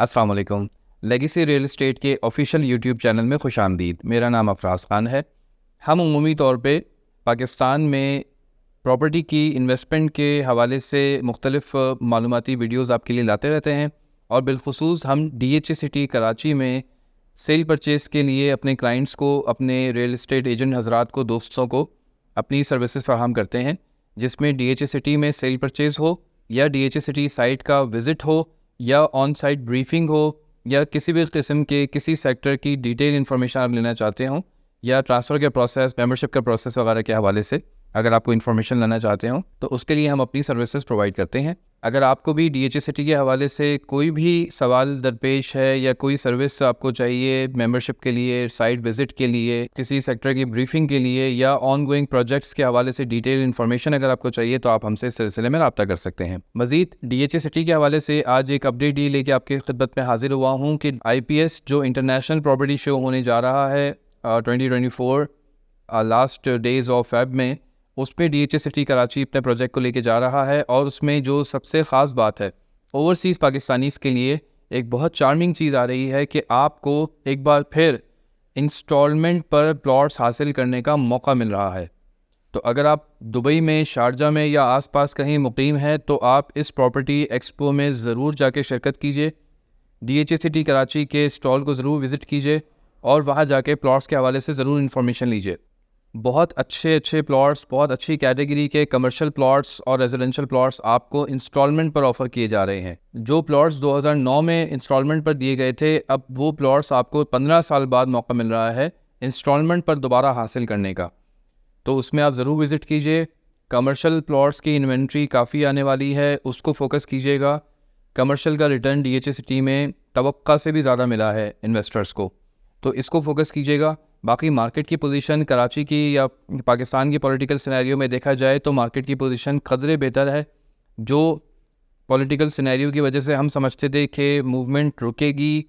अस्सलाम वालेकुम। Legacy real estate के ऑफिशियल यूट्यूब चैनल में खुशामदीद। मेरा नाम अफराज ख़ान है। हम उमूमी तौर पे पाकिस्तान में प्रॉपर्टी की इन्वेस्टमेंट के हवाले से मुख्तलिफ़ मालूमाती वीडियोज़ आपके लिए लाते रहते हैं और बिलखुसूस हम DHA सिटी कराची में सेल परचेज़ के लिए अपने क्लाइंट्स को, अपने रियल एस्टेट एजेंट हज़रात को, दोस्तों को अपनी सर्विसेज फराहम करते हैं, जिसमें DHA सिटी में सेल परचेज़ हो या DHA सिटी साइट का विज़िट हो या ऑन साइट ब्रीफिंग हो या किसी भी किस्म के किसी सेक्टर की डिटेल इन्फॉर्मेशन आप लेना चाहते हो या ट्रांसफ़र के प्रोसेस, मेंबरशिप का प्रोसेस वगैरह के हवाले से अगर आपको इन्फॉर्मेशन लेना चाहते हो तो उसके लिए हम अपनी सर्विसेज प्रोवाइड करते हैं। अगर आपको भी DHA सिटी के हवाले से कोई भी सवाल दरपेश है या कोई सर्विस आपको चाहिए मेंबरशिप के लिए, साइट विज़िट के लिए, किसी सेक्टर की ब्रीफिंग के लिए या ऑन गोइंग प्रोजेक्ट्स के हवाले से डिटेल इन्फॉर्मेशन अगर आपको चाहिए तो आप हमसे इस सिलसिले में रब्ता कर सकते हैं। मज़ीद DHA सिटी के हवाले से आज एक अपडेट ये लेके आपकी खिदमत में हाजिर हुआ हूँ कि IPS जो इंटरनेशनल प्रॉपर्टी शो होने जा रहा है 2024 लास्ट डेज़ ऑफ फेब में, उसमें DHA सिटी कराची अपने प्रोजेक्ट को लेके जा रहा है और उसमें जो सबसे ख़ास बात है, ओवरसीज़ पाकिस्तानीज़ के लिए एक बहुत चार्मिंग चीज़ आ रही है कि आपको एक बार फिर इंस्टॉलमेंट पर प्लॉट्स हासिल करने का मौका मिल रहा है। तो अगर आप दुबई में, शारजा में या आसपास कहीं मुकीम हैं तो आप इस प्रॉपर्टी एक्सपो में ज़रूर जाके शिरकत कीजिए। DHA सिटी कराची के स्टॉल को ज़रूर विज़िट कीजिए और वहाँ जाके प्लॉट्स के हवाले से ज़रूर इन्फॉर्मेशन लीजिए। बहुत अच्छे प्लॉट्स, बहुत अच्छी कैटेगरी के कमर्शियल प्लॉट्स और रेजिडेंशियल प्लॉट्स आपको इंस्टॉलमेंट पर ऑफ़र किए जा रहे हैं। जो प्लॉट्स 2009 में इंस्टॉलमेंट पर दिए गए थे, अब वो प्लॉट्स आपको 15 साल बाद मौका मिल रहा है इंस्टॉलमेंट पर दोबारा हासिल करने का। तो उसमें आप ज़रूर विज़िट कीजिए। कमर्शियल प्लॉट्स की इन्वेंट्री काफ़ी आने वाली है, उसको फोकस कीजिएगा। कमर्शियल का रिटर्न DHA सिटी में तवक्का से भी ज़्यादा मिला है इन्वेस्टर्स को, तो इसको फोकस कीजिएगा। बाकी मार्केट की पोजीशन कराची की या पाकिस्तान की पॉलिटिकल सिनेरियो में देखा जाए तो मार्केट की पोजीशन कदरे बेहतर है। जो पॉलिटिकल सिनेरियो की वजह से हम समझते थे कि मूवमेंट रुकेगी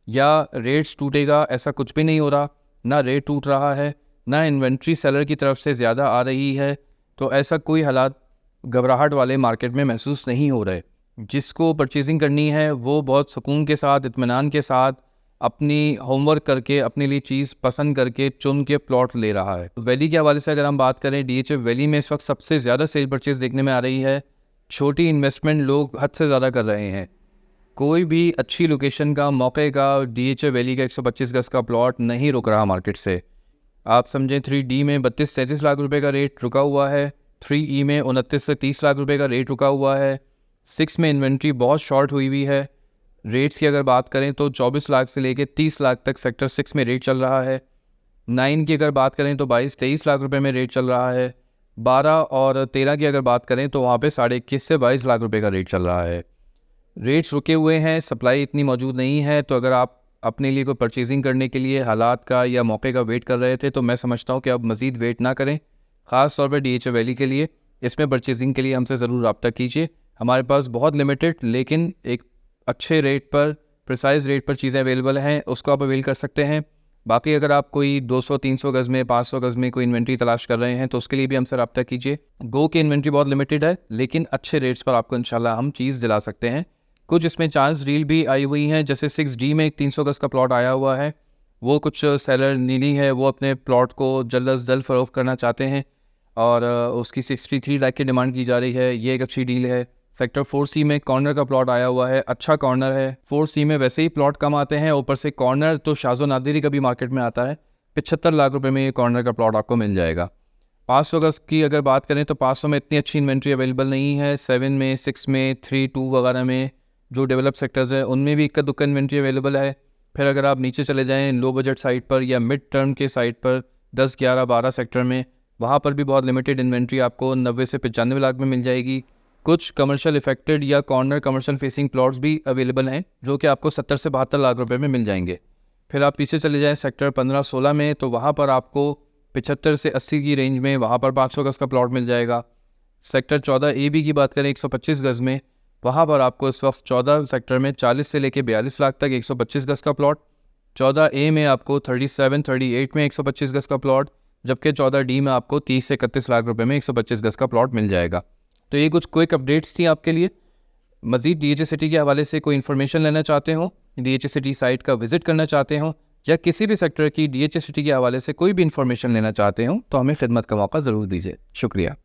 या रेट्स टूटेगा, ऐसा कुछ भी नहीं हो रहा। ना रेट टूट रहा है, ना इन्वेंट्री सेलर की तरफ से ज़्यादा आ रही है। तो ऐसा कोई हालात घबराहट वाले मार्केट में महसूस नहीं हो रहे। जिसको परचेजिंग करनी है वो बहुत सुकून के साथ, इत्मीनान के साथ अपनी होमवर्क करके, अपने लिए चीज़ पसंद करके चुन के प्लॉट ले रहा है। वैली के हवाले से अगर हम बात करें, DHA वैली में इस वक्त सबसे ज़्यादा सेल परचेज़ देखने में आ रही है। छोटी इन्वेस्टमेंट लोग हद से ज़्यादा कर रहे हैं। कोई भी अच्छी लोकेशन का, मौके का DHA वैली का 125 गज़ का प्लॉट नहीं रुक रहा मार्केट से। आप समझें 3D में 32-33 लाख रुपए का रेट रुका हुआ है, 3E में 29 से 30 लाख रुपए का रेट रुका हुआ है, 6 में इन्वेंट्री बहुत शॉर्ट हुई है। रेट्स की अगर बात करें तो 24 लाख से लेके 30 लाख तक सेक्टर 6 में रेट चल रहा है। 9 की अगर बात करें तो 22-23 लाख रुपए में रेट चल रहा है। 12 और 13 की अगर बात करें तो वहाँ पे 21.5 से 22 लाख रुपए का रेट चल रहा है। रेट्स रुके हुए हैं, सप्लाई इतनी मौजूद नहीं है। तो अगर आप अपने लिए कोई परचेजिंग करने के लिए हालात का या मौके का वेट कर रहे थे तो मैं समझता हूँ कि अब मज़ीद वेट ना करें। ख़ास तौर पर DHA वैली के लिए इसमें परचेजिंग के लिए हमसे ज़रूर रब्ता कीजिए। हमारे पास बहुत लिमिटेड लेकिन एक अच्छे रेट पर, प्रिसाइज रेट पर चीज़ें अवेलेबल हैं, उसको आप अवेल कर सकते हैं। बाकी अगर आप कोई 200-300 गज़ में, 500 गज़ में कोई इन्वेंट्री तलाश कर रहे हैं तो उसके लिए भी हमसे रब्ता कीजिए। गो की इन्वेंट्री बहुत लिमिटेड है लेकिन अच्छे रेट्स पर आपको इंशाल्लाह हम चीज़ दिला सकते हैं। कुछ इसमें चांस डील भी आई हुई हैं, जैसे 6D में एक 300 गज़ का प्लॉट आया हुआ है। वो कुछ सेलर नीली है, वो अपने प्लॉट को जल्द अज जल्द फ़रोख्त करना चाहते हैं और उसकी 63 लाख की डिमांड की जा रही है। ये एक अच्छी डील है। सेक्टर 4C में कॉर्नर का प्लॉट आया हुआ है, अच्छा कॉर्नर है। 4C में वैसे ही प्लॉट कम आते हैं, ऊपर से कॉर्नर तो शाज़ो नादिरी का भी मार्केट में आता है। 75 लाख रुपए में ये कॉर्नर का प्लॉट आपको मिल जाएगा। 500 गज़ की अगर बात करें तो 500 में इतनी अच्छी इन्वेंट्री अवेलेबल नहीं है। 7 में, 6 में, 3-2 वगैरह में जो डेवलप सेक्टर्स हैं उनमें भी इक्का दुक्का इन्वेंट्री अवेलेबल है। फिर अगर आप नीचे चले जाएँ लो बजट साइट पर या मिड टर्म के साइट पर 10, 11, 12 सेक्टर में, वहाँ पर भी बहुत लिमिटेड इन्वेंट्री आपको 90 से 95 लाख में मिल जाएगी। कुछ कमर्शियल इफेक्टेड या कॉर्नर कमर्शियल फेसिंग प्लॉट्स भी अवेलेबल हैं जो कि आपको 70 से 72 लाख रुपए में मिल जाएंगे। फिर आप पीछे चले जाएं सेक्टर 15-16 में तो वहाँ पर आपको 75 से 80 की रेंज में वहाँ पर 500 गज़ का प्लॉट मिल जाएगा। सेक्टर 14AB की बात करें 125 गज़ में, वहाँ पर आपको इस वक्त 14 सेक्टर में 40 से लेके 42 लाख तक 125 गज़ का प्लॉट। 14A में आपको 37-38 में 125 गज़ का प्लॉट, जबकि 14D में आपको 30 से 31 लाख रुपए में 125 गज़ का प्लॉट मिल जाएगा। तो ये कुछ क्विक अपडेट्स थी आपके लिए। मज़ीद DHA सिटी के हवाले से कोई इन्फॉर्मेशन लेना चाहते हो DHA साइट का विज़िट करना चाहते हों या किसी भी सेक्टर की DHA के हवाले से कोई भी इंफॉर्मेशन लेना चाहते हों तो हमें खिदमत का मौका ज़रूर दीजिए। शुक्रिया।